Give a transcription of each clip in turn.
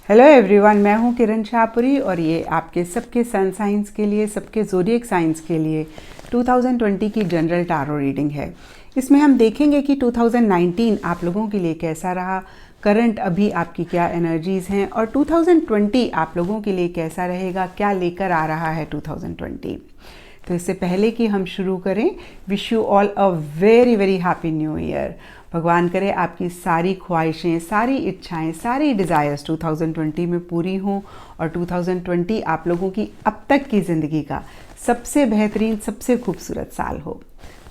Hello everyone, मैं हूं किरण शाहपुरी और ये आपके सबके सन साइंस के लिए, सबके ज़ोडिएक साइंस के लिए 2020 की जनरल टारो रीडिंग है। इसमें हम देखेंगे कि 2019 आप लोगों के लिए कैसा रहा, करंट अभी आपकी क्या एनर्जीज़ हैं और 2020 आप लोगों के लिए कैसा रहेगा, क्या लेकर आ रहा है 2020। तो इससे पहले कि हम शुरू करें, wish you all a very very happy new year. भगवान करे आपकी सारी ख्वाहिशें, सारी इच्छाएं, सारी डिज़ायर्स 2020 में पूरी हों और 2020 आप लोगों की अब तक की ज़िंदगी का सबसे बेहतरीन, सबसे खूबसूरत साल हो।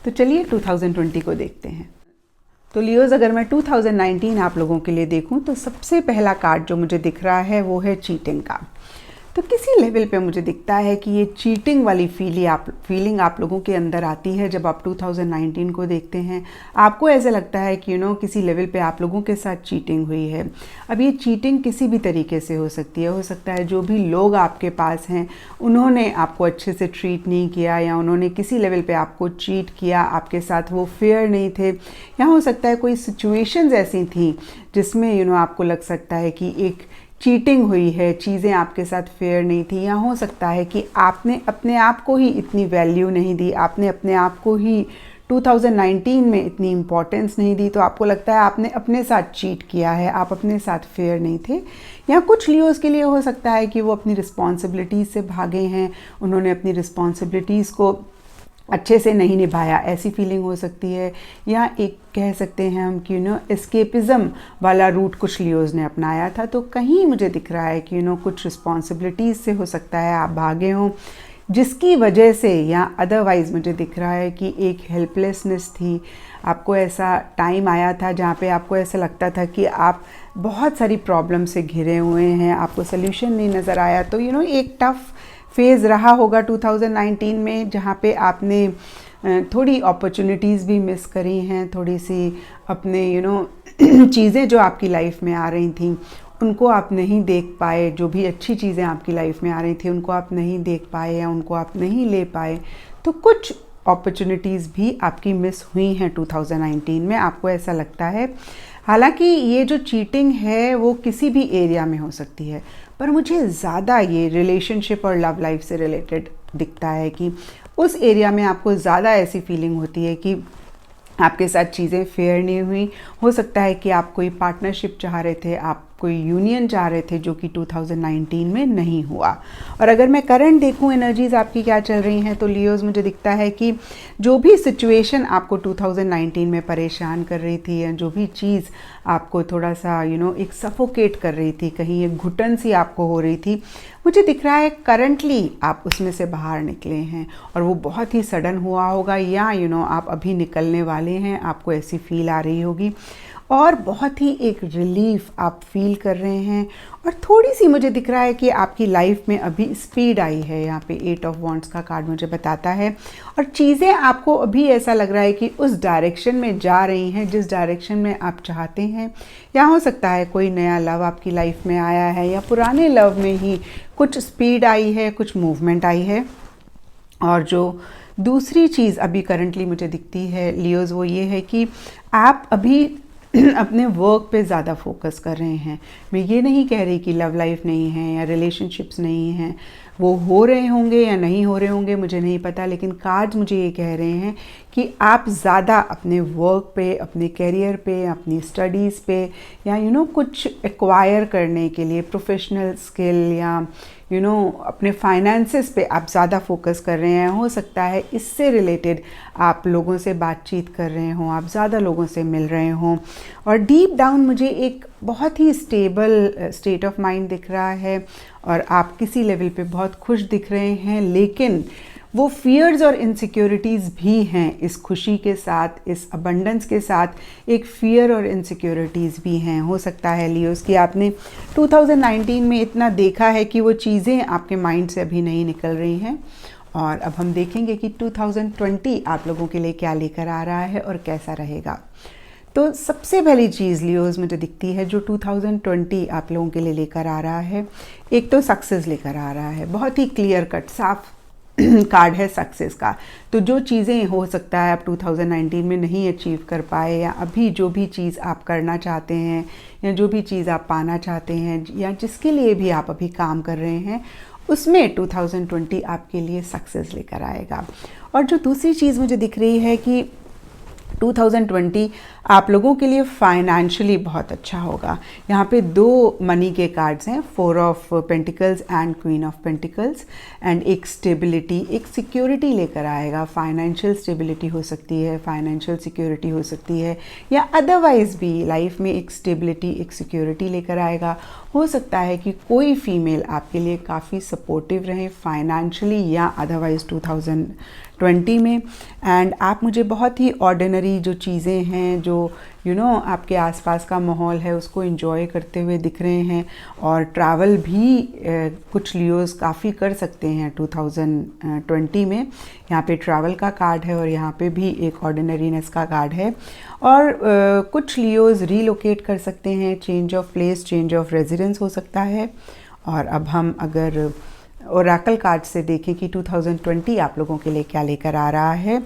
तो चलिए 2020 को देखते हैं। तो लियोज़, अगर मैं 2019 आप लोगों के लिए देखूं तो सबसे पहला कार्ड जो मुझे दिख रहा है वो है चीटिंग का। तो किसी लेवल पे मुझे दिखता है कि ये चीटिंग वाली फीलिंग आप लोगों के अंदर आती है जब आप 2019 को देखते हैं। आपको ऐसा लगता है कि किसी लेवल पे आप लोगों के साथ चीटिंग हुई है। अब ये चीटिंग किसी भी तरीके से हो सकती है। हो सकता है जो भी लोग आपके पास हैं उन्होंने आपको अच्छे से ट्रीट नहीं किया, या उन्होंने किसी लेवल पे आपको चीट किया, आपके साथ वो फेयर नहीं थे, या हो सकता है कोई सिचुएशंस ऐसी थी जिसमें आपको लग सकता है कि एक चीटिंग हुई है, चीज़ें आपके साथ फेयर नहीं थी, या हो सकता है कि आपने अपने आप को ही इतनी वैल्यू नहीं दी, आपने अपने आप को ही 2019 में इतनी इम्पोर्टेंस नहीं दी। तो आपको लगता है आपने अपने साथ चीट किया है, आप अपने साथ फेयर नहीं थे। या कुछ लियोज़ के लिए हो सकता है कि वो अपनी रिस्पॉन्सिबिलिटीज़ से भागे हैं, उन्होंने अपनी रिस्पॉन्सिबिलिटीज़ को अच्छे से नहीं निभाया, ऐसी फीलिंग हो सकती है। या एक कह सकते हैं हम कि एस्केपिज़म वाला रूट कुछ लियोज़ ने अपनाया था। तो कहीं मुझे दिख रहा है कि कुछ रिस्पॉन्सिबिलिटीज़ से हो सकता है आप भागे हों, जिसकी वजह से, या अदरवाइज़ मुझे दिख रहा है कि एक हेल्पलेसनेस थी। आपको ऐसा टाइम आया था जहाँ पे आपको ऐसा लगता था कि आप बहुत सारी प्रॉब्लम से घिरे हुए हैं, आपको सल्यूशन नहीं नज़र आया। तो एक टफ़ फेज़ रहा होगा 2019 में, जहाँ पे आपने थोड़ी अपॉर्चुनिटीज़ भी मिस करी हैं, थोड़ी सी अपने चीज़ें जो आपकी लाइफ में आ रही थी उनको आप नहीं देख पाए। जो भी अच्छी चीज़ें आपकी लाइफ में आ रही थी उनको आप नहीं देख पाए या उनको आप नहीं ले पाए। तो कुछ अपॉर्चुनिटीज़ भी आपकी मिस हुई हैं 2019 में, आपको ऐसा लगता है। हालांकि ये जो चीटिंग है वो किसी भी एरिया में हो सकती है, पर मुझे ज़्यादा ये रिलेशनशिप और लव लाइफ से रिलेटेड दिखता है कि उस एरिया में आपको ज़्यादा ऐसी फीलिंग होती है कि आपके साथ चीज़ें फेयर नहीं हुई। हो सकता है कि आप कोई पार्टनरशिप चाह रहे थे, आप कोई यूनियन चाह रहे थे, जो कि 2019 में नहीं हुआ। और अगर मैं करंट देखूं एनर्जीज़ आपकी क्या चल रही हैं, तो लियोज़ मुझे दिखता है कि जो भी सिचुएशन आपको 2019 में परेशान कर रही थी, या जो भी चीज़ आपको थोड़ा सा एक सफोकेट कर रही थी, कहीं एक घुटन सी आपको हो रही थी, मुझे दिख रहा है करंटली आप उसमें से बाहर निकले हैं। और वो बहुत ही सडन हुआ होगा, या आप अभी निकलने वाले हैं, आपको ऐसी फील आ रही होगी। और बहुत ही एक रिलीफ आप फील कर रहे हैं। और थोड़ी सी मुझे दिख रहा है कि आपकी लाइफ में अभी स्पीड आई है। यहाँ पे 8 ऑफ वॉन्ड्स का कार्ड मुझे बताता है, और चीज़ें आपको अभी ऐसा लग रहा है कि उस डायरेक्शन में जा रही हैं जिस डायरेक्शन में आप चाहते हैं। या हो सकता है कोई नया लव आपकी लाइफ में आया है, या पुराने लव में ही कुछ स्पीड आई है, कुछ मूवमेंट आई है। और जो दूसरी चीज़ अभी करंटली मुझे दिखती है लियोज़, वो ये है कि आप अभी अपने वर्क पे ज़्यादा फोकस कर रहे हैं। मैं ये नहीं कह रही कि लव लाइफ नहीं है या रिलेशनशिप्स नहीं हैं, वो हो रहे होंगे या नहीं हो रहे होंगे मुझे नहीं पता, लेकिन कार्ड्स मुझे ये कह रहे हैं कि आप ज़्यादा अपने वर्क पे, अपने करियर पे, अपनी स्टडीज़ पे, या कुछ एक्वायर करने के लिए प्रोफेशनल स्किल, या अपने फाइनेंसेस पे आप ज़्यादा फोकस कर रहे हैं। हो सकता है इससे रिलेटेड आप लोगों से बातचीत कर रहे हों, आप ज़्यादा लोगों से मिल रहे हों। और डीप डाउन मुझे एक बहुत ही स्टेबल स्टेट ऑफ माइंड दिख रहा है, और आप किसी लेवल पे बहुत खुश दिख रहे हैं। लेकिन वो फियर्स और इनसिक्योरिटीज़ भी हैं इस खुशी के साथ, इस अबंडेंस के साथ एक फियर और इनसिक्योरिटीज़ भी हैं। हो सकता है लियोज़ कि आपने 2019 में इतना देखा है कि वो चीज़ें आपके माइंड से अभी नहीं निकल रही हैं। और अब हम देखेंगे कि 2020 आप लोगों के लिए क्या लेकर आ रहा है और कैसा रहेगा। तो सबसे पहली चीज़ लियोज़ मुझे दिखती है जो 2020 आप लोगों के लिए लेकर आ रहा है, एक तो सक्सेस लेकर आ रहा है, बहुत ही क्लियर कट, साफ कार्ड है सक्सेस का। तो जो चीज़ें हो सकता है आप 2019 में नहीं अचीव कर पाए, या अभी जो भी चीज़ आप करना चाहते हैं, या जो भी चीज़ आप पाना चाहते हैं, या जिसके लिए भी आप अभी काम कर रहे हैं, उसमें 2020 आपके लिए सक्सेस लेकर आएगा। और जो दूसरी चीज़ मुझे दिख रही है कि 2020 आप लोगों के लिए फाइनेंशियली बहुत अच्छा होगा। यहाँ पे 2 मनी के कार्ड्स हैं, 4 of pentacles and queen of pentacles, and एक स्टेबिलिटी, एक सिक्योरिटी लेकर आएगा। फाइनेंशियल स्टेबिलिटी हो सकती है, फाइनेंशियल सिक्योरिटी हो सकती है, या अदरवाइज भी लाइफ में एक स्टेबिलिटी, एक सिक्योरिटी लेकर आएगा। हो सकता है कि कोई फीमेल आपके लिए काफ़ी सपोर्टिव रहे फाइनेंशियली या अदरवाइज 2020 में। एंड आप मुझे बहुत ही ऑर्डिनरी जो चीज़ें हैं, जो आपके आसपास का माहौल है, उसको एंजॉय करते हुए दिख रहे हैं। और ट्रैवल भी कुछ लियोज़ काफ़ी कर सकते हैं 2020 में। यहाँ पे ट्रैवल का कार्ड है और यहाँ पे भी एक ऑर्डिनरीनेस का कार्ड है। और कुछ लियोज़ रीलोकेट कर सकते हैं, change of place, change of residence हो सकता है। और अब हम अगर ओरेकल कार्ड से देखें कि 2020 आप लोगों के लिए क्या लेकर आ रहा है,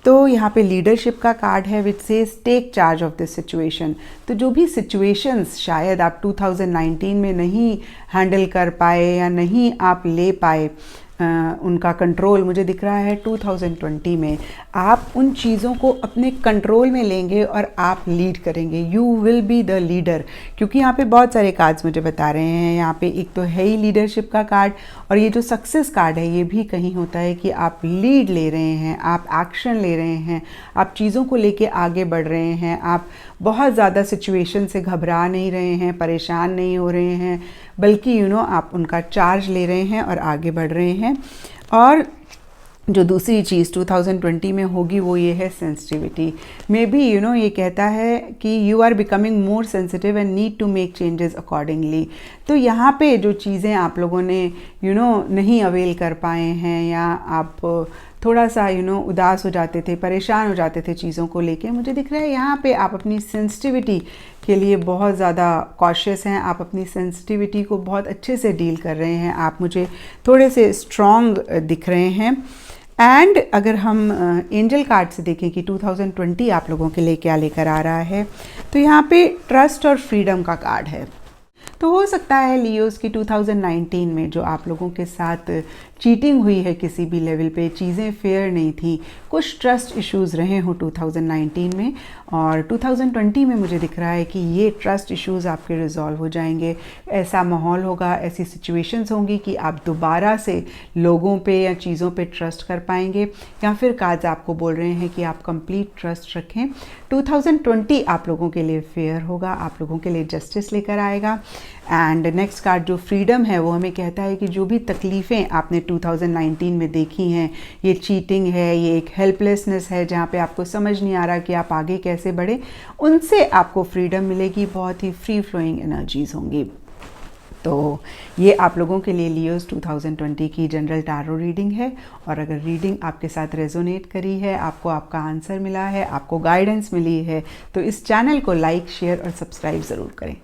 तो यहाँ पे लीडरशिप का कार्ड है which says take charge of this situation. तो जो भी सिचुएशंस शायद आप 2019 में नहीं हैंडल कर पाए या नहीं आप ले पाए, उनका कंट्रोल मुझे दिख रहा है 2020 में आप उन चीज़ों को अपने कंट्रोल में लेंगे और आप लीड करेंगे। You will be the leader, क्योंकि यहाँ पे बहुत सारे कार्ड्स मुझे बता रहे हैं। यहाँ पे एक तो है ही लीडरशिप का कार्ड, और ये जो सक्सेस कार्ड है ये भी कहीं होता है कि आप लीड ले रहे हैं, आप एक्शन ले रहे हैं, आप चीज़ों को लेके आगे बढ़ रहे हैं, आप बहुत ज़्यादा सिचुएशन से घबरा नहीं रहे हैं, परेशान नहीं हो रहे हैं, बल्कि आप उनका चार्ज ले रहे हैं और आगे बढ़ रहे हैं। और जो दूसरी चीज़ 2020 में होगी वो ये है सेंसिटिविटी। मे बी ये कहता है कि you are becoming more sensitive and need to make changes accordingly. तो यहाँ पे जो चीज़ें आप लोगों ने नहीं अवेल कर पाए हैं, या आप थोड़ा सा उदास हो जाते थे, परेशान हो जाते थे चीज़ों को लेके, मुझे दिख रहा है यहाँ पे आप अपनी सेंसिटिविटी के लिए बहुत ज़्यादा कॉशियस हैं। आप अपनी सेंसिटिविटी को बहुत अच्छे से डील कर रहे हैं। आप मुझे थोड़े से स्ट्रॉन्ग दिख रहे हैं। एंड अगर हम एंजल कार्ड से देखें कि 2020 आप लोगों के लिए क्या लेकर आ रहा है, तो यहाँ पे ट्रस्ट और फ्रीडम का कार्ड है। तो हो सकता है लियोज़ की 2019 में जो आप लोगों के साथ चीटिंग हुई है किसी भी लेवल पे, चीज़ें फेयर नहीं थी, कुछ ट्रस्ट इश्यूज़ रहे हों 2019 में, और 2020 में मुझे दिख रहा है कि ये ट्रस्ट इश्यूज़ आपके रिजॉल्व हो जाएंगे। ऐसा माहौल होगा, ऐसी सिचुएशंस होंगी कि आप दोबारा से लोगों पे या चीज़ों पे ट्रस्ट कर पाएंगे, या फिर कार्ड्स आपको बोल रहे हैं कि आप कंप्लीट ट्रस्ट रखें। 2020 आप लोगों के लिए फेयर होगा, आप लोगों के लिए जस्टिस लेकर आएगा। एंड नेक्स्ट कार्ड जो फ्रीडम है वो हमें कहता है कि जो भी तकलीफ़ें आपने 2019 में देखी हैं, ये चीटिंग है, ये एक हेल्पलेसनेस है जहाँ पे आपको समझ नहीं आ रहा कि आप आगे कैसे बढ़े, उनसे आपको फ्रीडम मिलेगी, बहुत ही फ्री फ्लोइंग एनर्जीज होंगी। तो ये आप लोगों के लिए लियोज़ 2020 की जनरल टैरो रीडिंग है। और अगर रीडिंग आपके साथ रेजोनेट करी है, आपको आपका आंसर मिला है, आपको गाइडेंस मिली है, तो इस चैनल को लाइक, शेयर और सब्सक्राइब ज़रूर करें।